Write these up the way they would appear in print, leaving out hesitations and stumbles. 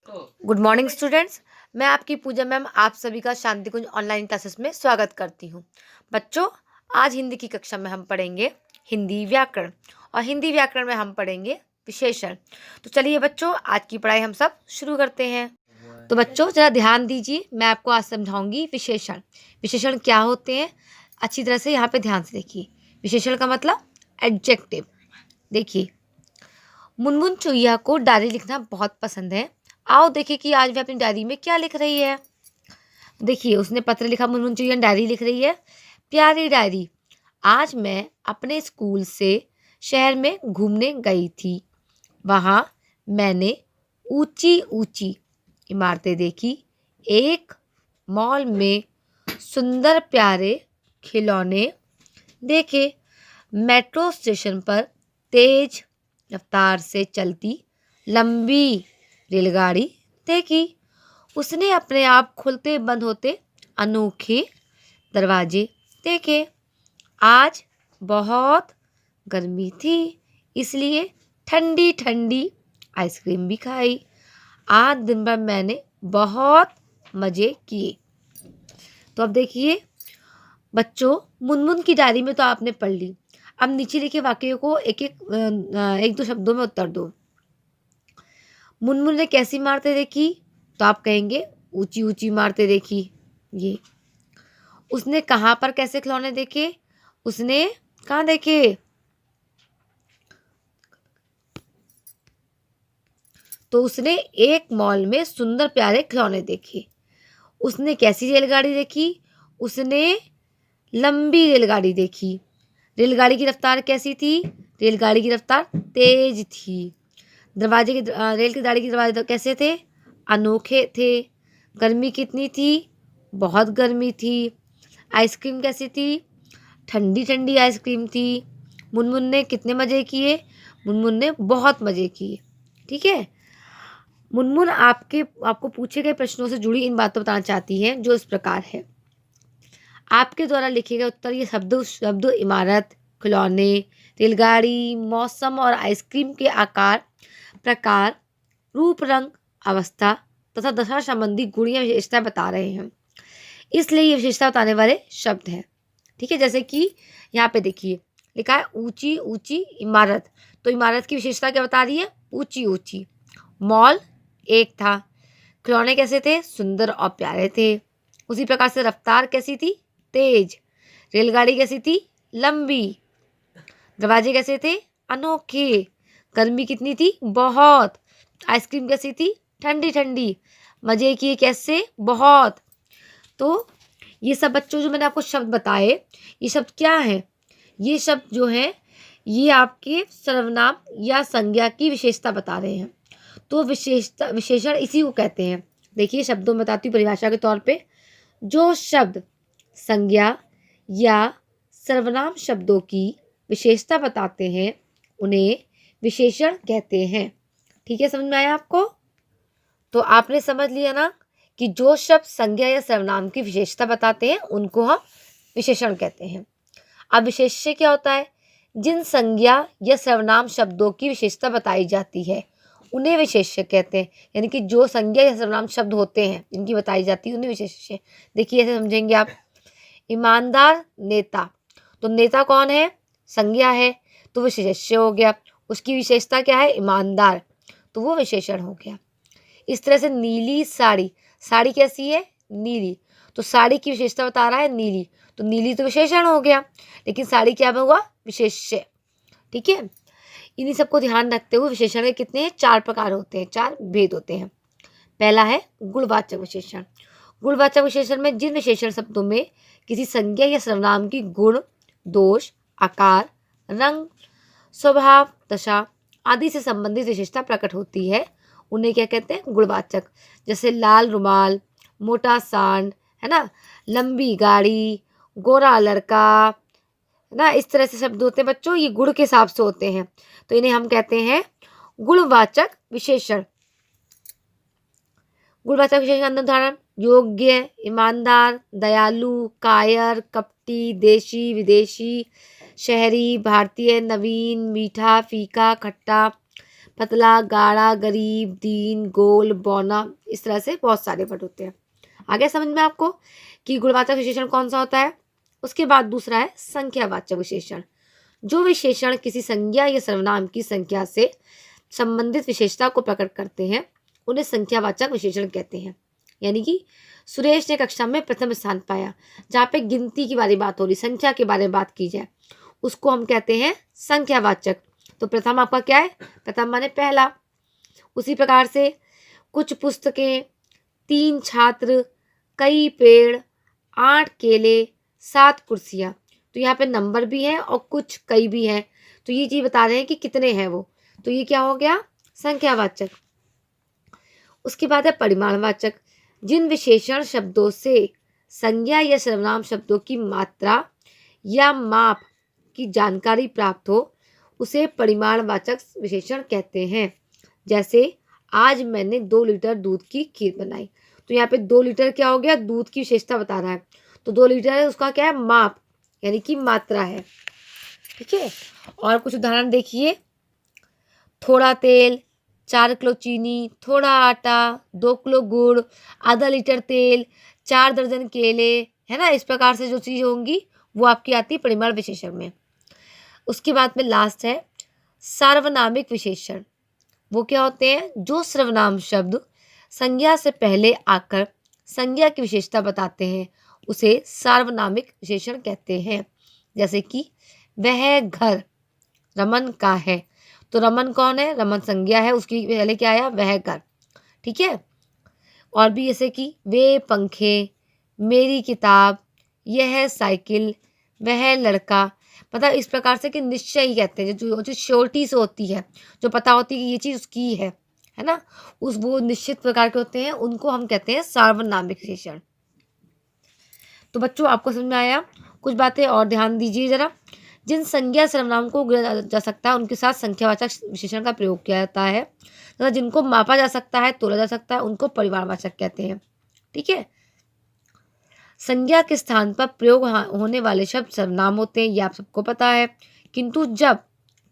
Good morning students. मैं आपकी पूजा ma'am आप सभी का शांति कुंज ऑनलाइन क्लासेस में स्वागत करती हूँ। बच्चों, आज हिंदी की कक्षा में हम पढ़ेंगे हिंदी व्याकरण, और हिंदी व्याकरण में हम पढ़ेंगे विशेषण। तो चलिए बच्चों, आज की पढ़ाई हम सब शुरू करते हैं। तो बच्चों जरा ध्यान दीजिए, मैं आपको आज समझाऊंगी विशेषण। विशेषण क्या होते हैं, अच्छी तरह से यहाँ पे ध्यान से देखिए। विशेषण का मतलब एडजेक्टिव। देखिए, मुनमुन चुईया को डायरी लिखना बहुत पसंद है। आओ देखिए कि आज वह अपनी डायरी में क्या लिख रही है। देखिए, उसने पत्र लिखा, मुनमुन चुईया डायरी लिख रही है। प्यारी डायरी, आज मैं अपने स्कूल से शहर में घूमने गई थी। वहाँ मैंने ऊंची ऊंची इमारतें देखी। एक मॉल में सुंदर प्यारे खिलौने देखे। मेट्रो स्टेशन पर तेज रफ्तार से चलती लंबी रेलगाड़ी देखी। उसने अपने आप खुलते बंद होते अनोखे दरवाजे देखे। आज बहुत गर्मी थी, इसलिए ठंडी ठंडी आइसक्रीम भी खाई। आज दिन भर मैंने बहुत मज़े किए। तो अब देखिए बच्चों, मुनमुन की डायरी में तो आपने पढ़ ली। अब नीचे लिखे वाक्य को एक दो शब्दों में उत्तर दो। मुनमुन ने कैसी इमारतें देखी, तो आप कहेंगे ऊंची ऊंची इमारतें देखी। ये उसने कहाँ पर कैसे खिलौने देखे, उसने कहाँ देखे, तो उसने एक मॉल में सुंदर प्यारे खिलौने देखे। उसने कैसी रेलगाड़ी देखी, उसने लंबी रेलगाड़ी देखी। रेलगाड़ी की रफ्तार कैसी थी, रेलगाड़ी की रफ्तार तेज थी। रेल की गाड़ी के दरवाजे कैसे थे, अनोखे थे। गर्मी कितनी थी, बहुत गर्मी थी। आइसक्रीम कैसी थी, ठंडी ठंडी आइसक्रीम थी। मुनमुन ने कितने मज़े किए, मुनमुन ने बहुत मज़े किए। ठीक है। मुनमुन आपको पूछे गए प्रश्नों से जुड़ी इन बातों बताना चाहती है, जो इस प्रकार है। आपके द्वारा लिखे गए उत्तर ये शब्द इमारत, खिलौने, रेलगाड़ी, मौसम और आइसक्रीम के आकार, प्रकार, रूप, रंग, अवस्था तथा दशा संबंधी गुण या विशेषता बता रहे हैं, इसलिए ये विशेषता बताने वाले शब्द हैं। ठीक है। जैसे कि यहाँ पे देखिए लिखा है ऊंची ऊंची इमारत, तो इमारत की विशेषता क्या बता रही है, ऊंची ऊंची। मॉल एक था। खिलौने कैसे थे, सुंदर और प्यारे थे। उसी प्रकार से रफ्तार कैसी थी, तेज। रेलगाड़ी कैसी थी, लंबी। दरवाजे कैसे थे, अनोखे। गर्मी कितनी थी, बहुत। आइसक्रीम कैसी थी, ठंडी ठंडी। मज़े किए कैसे, बहुत। तो ये सब बच्चों जो मैंने आपको शब्द बताए, ये शब्द क्या है, ये शब्द जो हैं ये आपके सर्वनाम या संज्ञा की विशेषता बता रहे हैं। तो विशेषण इसी को कहते हैं। देखिए शब्दों में बताती हूँ परिभाषा के तौर पे। जो शब्द संज्ञा या सर्वनाम शब्दों की विशेषता बताते हैं उन्हें विशेषण कहते हैं। ठीक है, समझ में आया आपको। तो आपने समझ लिया ना कि जो शब्द संज्ञा या सर्वनाम की विशेषता बताते हैं उनको हम विशेषण कहते हैं। अब विशेष्य क्या होता है, जिन संज्ञा या सर्वनाम शब्दों की विशेषता बताई जाती है उन्हें विशेष्य कहते हैं। यानी कि जो संज्ञा या सर्वनाम शब्द होते हैं जिनकी बताई जाती है उन्हें विशेष्य। देखिए ऐसे समझेंगे आप। ईमानदार नेता, तो नेता कौन है, संज्ञा है, तो विशेष्य हो गया। उसकी विशेषता क्या है, ईमानदार, तो वो विशेषण हो गया। इस तरह से नीली साड़ी, साड़ी कैसी है, नीली, तो साड़ी की विशेषता बता रहा है नीली, तो नीली तो विशेषण हो गया, लेकिन साड़ी क्या होगा, विशेष्य। ठीक है। इन्हीं सबको ध्यान रखते हुए विशेषण के कितने हैं, 4 प्रकार होते हैं, 4 भेद होते हैं। पहला है गुणवाचक विशेषण। गुणवाचक विशेषण में जिन विशेषण शब्दों में किसी संज्ञा या सर्वनाम की गुण, दोष, आकार, रंग, स्वभाव, दशा आदि से संबंधित विशेषता प्रकट होती है उन्हें क्या कहते हैं, गुणवाचक। जैसे लाल रुमाल, मोटा सांड, है ना, लंबी गाड़ी, गोरा लड़का, है ना, इस तरह से शब्द होते हैं बच्चों, ये गुण के हिसाब से होते हैं, तो इन्हें हम कहते हैं गुणवाचक विशेषण। गुणवाचक विशेषण का उदाहरण योग्य, ईमानदार, दयालु, कायर, कपटी, देशी, विदेशी, शहरी, भारतीय, नवीन, मीठा, फीका, खट्टा, पतला, गाढ़ा, गरीब, दीन, गोल, बौना, इस तरह से बहुत सारे वर्ड होते हैं। आगे समझ में आपको कि गुणवाचक विशेषण कौन सा होता है। उसके बाद दूसरा है संख्यावाचक विशेषण। जो विशेषण किसी संज्ञा या सर्वनाम की संख्या से संबंधित विशेषता को प्रकट करते हैं उन्हें संख्यावाचक विशेषण कहते हैं। यानी कि सुरेश ने कक्षा में प्रथम स्थान पाया, जहाँ पे गिनती के बारे में बात हो रही, संख्या के बारे में बात की जाए, उसको हम कहते हैं संख्यावाचक। तो प्रथम आपका क्या है, प्रथम माने पहला। उसी प्रकार से कुछ पुस्तकें, 3 छात्र, कई पेड़, 8 केले, 7 कुर्सियाँ। तो यहाँ पे नंबर भी है और कुछ कई भी है, तो ये चीज बता रहे हैं कि कितने हैं वो, तो ये क्या हो गया, संख्यावाचक। उसके बाद है परिमाणवाचक। जिन विशेषण शब्दों से संज्ञा या सर्वनाम शब्दों की मात्रा या माप की जानकारी प्राप्त हो उसे परिमाणवाचक विशेषण कहते हैं। जैसे आज मैंने 2 लीटर दूध की खीर बनाई। तो यहाँ पे 2 लीटर क्या हो गया, दूध की विशेषता बता रहा है, तो 2 लीटर है उसका क्या है, माप, यानी कि मात्रा है। ठीक है, और कुछ उदाहरण देखिए। थोड़ा तेल, 4 किलो चीनी, थोड़ा आटा, 2 किलो गुड़, आधा लीटर तेल, 4 दर्जन केले, है ना। इस प्रकार से जो चीज़ होंगी वो आपकी आती है परिमाण विशेषण में। उसके बाद में लास्ट है सार्वनामिक विशेषण। वो क्या होते हैं, जो सर्वनाम शब्द संज्ञा से पहले आकर संज्ञा की विशेषता बताते हैं उसे सार्वनामिक विशेषण कहते हैं। जैसे कि वह घर रमन का है, तो रमन कौन है, रमन संज्ञा है, उसकी पहले क्या आया, वह घर। ठीक है, और भी जैसे कि वे पंखे, मेरी किताब, यह साइकिल, वह लड़का। मतलब इस प्रकार से कि निश्चय ही कहते हैं, जो श्योरिटी से होती है, जो पता होती है कि ये चीज़ उसकी है ना, उस वो निश्चित प्रकार के होते हैं, उनको हम कहते हैं सार्वनामिक विशेषण। तो बच्चों आपको समझ में आया। कुछ बातें और ध्यान दीजिए जरा। जिन संज्ञा सर्वनाम को गिना जा सकता है उनके साथ संख्यावाचक विशेषण का प्रयोग किया जाता है, तथा जिनको मापा जा सकता है, तोला जा सकता है, उनको परिमाणवाचक कहते हैं। ठीक है, संज्ञा के स्थान पर प्रयोग होने वाले शब्द सर्वनाम होते हैं, ये आप सबको पता है। किंतु जब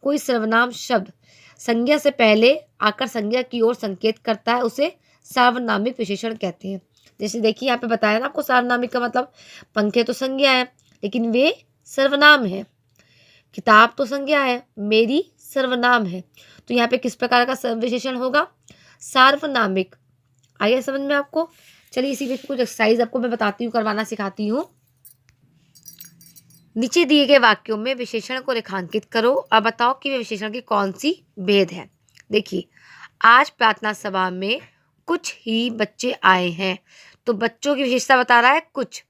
कोई सर्वनाम शब्द संज्ञा से पहले आकर संज्ञा की ओर संकेत करता है उसे सार्वनामिक विशेषण कहते हैं। जैसे देखिए यहाँ पे बताया ना आपको, सार्वनामिक का मतलब पंखे तो संज्ञा है लेकिन वे सर्वनाम है, किताब तो संज्ञा है, मेरी सर्वनाम है, तो यहाँ पे किस प्रकार का विशेषण होगा, सार्वनामिक। आइए समझ में आपको। चलिए इसी में कुछ एक्सरसाइज आपको मैं बताती हूँ, करवाना सिखाती हूँ। नीचे दिए गए वाक्यों में विशेषण को रेखांकित करो और बताओ कि वे विशेषण की कौन सी भेद है। देखिए, आज प्रार्थना सभा में कुछ ही बच्चे आए हैं, तो बच्चों की विशेषता बता रहा है कुछ,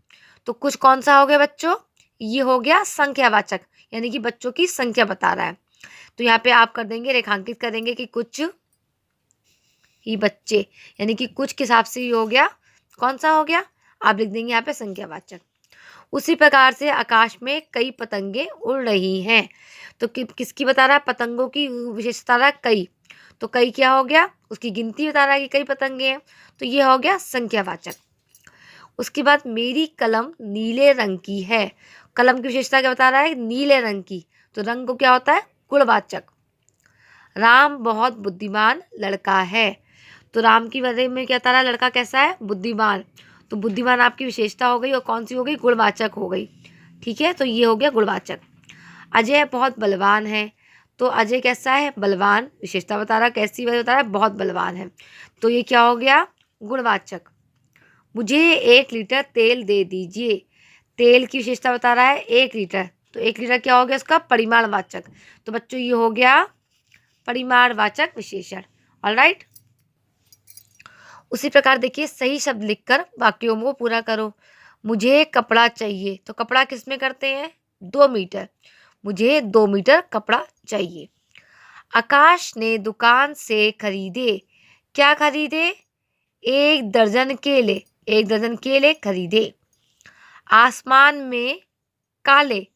तो कुछ कौन सा हो गया बच्चों, ये हो गया संख्यावाचक, यानी कि बच्चों की संख्या बता रहा है। तो यहाँ पे आप कर देंगे, रेखांकित करेंगे कि कुछ ही बच्चे, यानी कि कुछ के हिसाब से ही हो गया, कौन सा हो गया, आप लिख देंगे यहाँ पे संख्यावाचक। उसी प्रकार से आकाश में कई पतंगे उड़ रही हैं, तो किसकी बता रहा है, पतंगों की विशेषता बता रहा है कई, तो कई क्या हो गया, उसकी गिनती बता रहा है कि कई पतंगे हैं, तो ये हो गया संख्यावाचक। उसके बाद मेरी कलम नीले रंग की है, कलम की विशेषता क्या बता रहा है, नीले रंग की, तो रंग को क्या होता है, गुणवाचक। राम बहुत बुद्धिमान लड़का है, तो राम की बारे में क्या बता रहा है, लड़का कैसा है, बुद्धिमान, तो बुद्धिमान आपकी विशेषता हो गई और कौन सी हो गई, गुणवाचक हो गई। ठीक है, तो ये हो गया गुणवाचक। अजय बहुत बलवान है, तो अजय कैसा है, बलवान, विशेषता बता रहा है, कैसी बता रहा है, बहुत बलवान है, तो ये क्या हो गया, गुणवाचक। मुझे 1 लीटर तेल दे दीजिए, तेल की विशेषता बता रहा है 1 लीटर, तो 1 लीटर क्या हो गया उसका, परिमाणवाचक, तो बच्चों ये हो गया परिमाणवाचक विशेषण। ऑलराइट, उसी प्रकार देखिए, सही शब्द लिखकर वाक्यों को पूरा करो। मुझे कपड़ा चाहिए, तो कपड़ा किस में करते हैं, 2 मीटर, मुझे 2 मीटर कपड़ा चाहिए। आकाश ने दुकान से खरीदे, क्या खरीदे, 1 दर्जन केले, 1 दर्जन केले खरीदे। आसमान में काले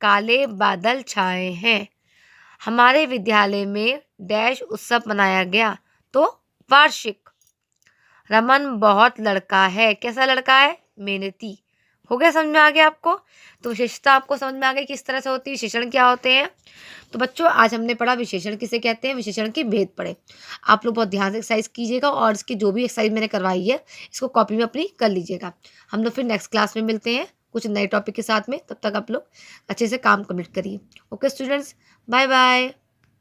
काले बादल छाए हैं, हमारे विद्यालय में डैश उत्सव मनाया गया, तो वार्षिक। रमन बहुत लड़का है, कैसा लड़का है, मेहनती, हो गया, समझ में आ गया आपको? तो विशेषता आपको समझ में आ गई किस तरह से होती है, विशेषण क्या होते हैं। तो बच्चों आज हमने पढ़ा विशेषण किसे कहते हैं, विशेषण के भेद पढ़े। आप लोग बहुत ध्यान से एक्सरसाइज कीजिएगा और इसकी जो भी एक्सरसाइज मैंने करवाई है इसको कॉपी में अपनी कर लीजिएगा। हम लोग फिर नेक्स्ट क्लास में मिलते हैं कुछ नए टॉपिक के साथ में, तब तक आप लोग अच्छे से काम कंप्लीट करिए। Okay students, bye bye.